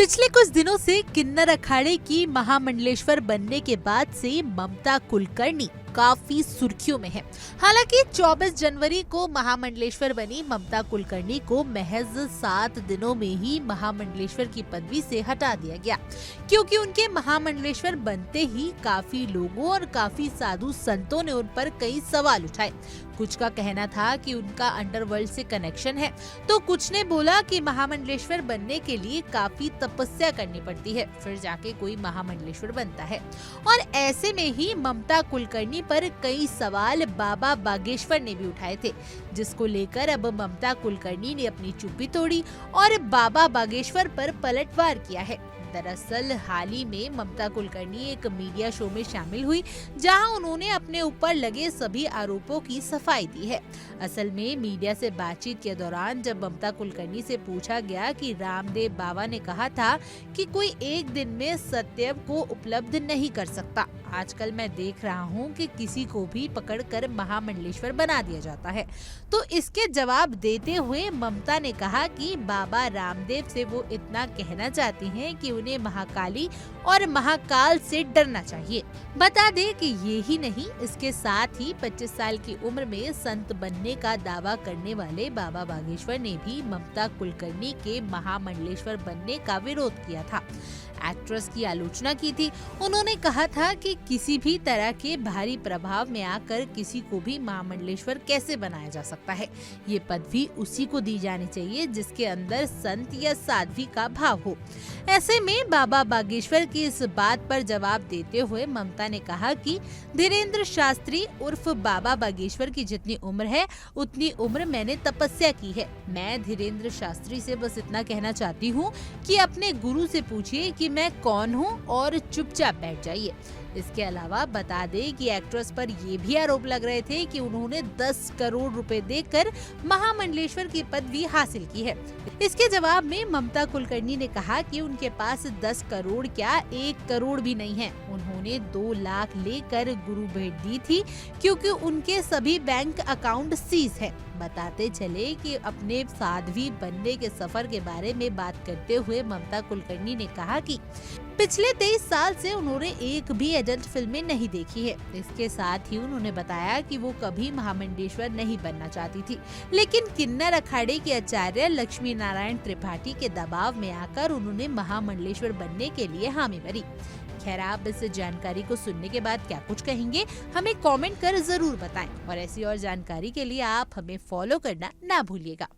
पिछले कुछ दिनों से किन्नर अखाड़े की महामंडलेश्वर बनने के बाद से ममता कुलकर्णी काफी सुर्खियों में है। हालांकि 24 जनवरी को महामंडलेश्वर बनी ममता कुलकर्णी को महज 7 दिनों में ही महामंडलेश्वर की पदवी से हटा दिया गया, क्योंकि उनके महामंडलेश्वर बनते ही काफी लोगों और काफी साधु संतों ने उन पर कई सवाल उठाए। कुछ का कहना था कि उनका अंडरवर्ल्ड से कनेक्शन है, तो कुछ ने बोला कि महामंडलेश्वर बनने के लिए काफी तपस्या करनी पड़ती है, फिर जाके कोई महामंडलेश्वर बनता है। और ऐसे में ही ममता कुलकर्णी पर कई सवाल बाबा बागेश्वर ने भी उठाए थे, जिसको लेकर अब ममता कुलकर्णी ने अपनी चुप्पी तोड़ी और बाबा बागेश्वर पर पलटवार किया है। दरअसल हाल ही में ममता कुलकर्णी एक मीडिया शो में शामिल हुई, जहां उन्होंने अपने ऊपर लगे सभी आरोपों की सफाई दी है। असल में मीडिया से बातचीत के दौरान जब ममता कुलकर्णी से पूछा गया कि रामदेव बाबा ने कहा था कि कोई एक दिन में सत्य को उपलब्ध नहीं कर सकता, आजकल मैं देख रहा हूँ कि किसी को भी पकड़कर महामंडलेश्वर बना दिया जाता है, तो इसके जवाब देते हुए ममता ने कहा कि बाबा रामदेव से वो इतना कहना चाहती हैं कि उन्हें महाकाली और महाकाल से डरना चाहिए। बता दें कि ये ही नहीं, इसके साथ ही 25 साल की उम्र में संत बनने का दावा करने वाले बाबा बागेश्वर ने भी ममता कुलकर्णी के महामंडलेश्वर बनने का विरोध किया था। एक्ट्रेस की आलोचना की थी। उन्होंने कहा था कि किसी भी तरह के भारी प्रभाव में आकर किसी को भी महामंडलेश्वर कैसे बनाया जा सकता है। ये पदवी उसी को दी जानी चाहिए जिसके अंदर संत या साध्वी का भाव हो। ऐसे में बाबा बागेश्वर की इस बात पर जवाब देते हुए ममता ने कहा कि धीरेन्द्र शास्त्री उर्फ बाबा बागेश्वर की जितनी उम्र है उतनी उम्र मैंने तपस्या की है। मैं धीरेन्द्र शास्त्री से बस इतना कहना चाहती हूँ कि अपने गुरु से पूछिए कि मैं कौन हूँ और चुपचाप बैठ जाइए। इसके अलावा बता दें कि एक्ट्रेस पर ये भी आरोप लग रहे थे कि उन्होंने 10 करोड़ रुपए देकर महामंडलेश्वर की पदवी हासिल की है। इसके जवाब में ममता कुलकर्णी ने कहा कि उनके पास 10 करोड़ क्या 1 करोड़ भी नहीं है। उन्होंने 2 लाख लेकर गुरु भेंट दी थी, क्योंकि उनके सभी बैंक अकाउंट सीज है। बताते चले कि अपने साध्वी बनने के सफर के बारे में बात करते हुए ममता कुलकर्णी ने कहा कि पिछले 23 साल से उन्होंने एक भी एडल्ट फिल्में नहीं देखी है। इसके साथ ही उन्होंने बताया कि वो कभी महामंडलेश्वर नहीं बनना चाहती थी, लेकिन किन्नर अखाड़े के आचार्य लक्ष्मी नारायण त्रिपाठी के दबाव में आकर उन्होंने महामंडलेश्वर बनने के लिए हामी भरी। खैर, आप इस जानकारी को सुनने के बाद क्या कुछ कहेंगे, हमें कमेंट कर जरूर बताएं और ऐसी और जानकारी के लिए आप हमें फॉलो करना ना भूलिएगा।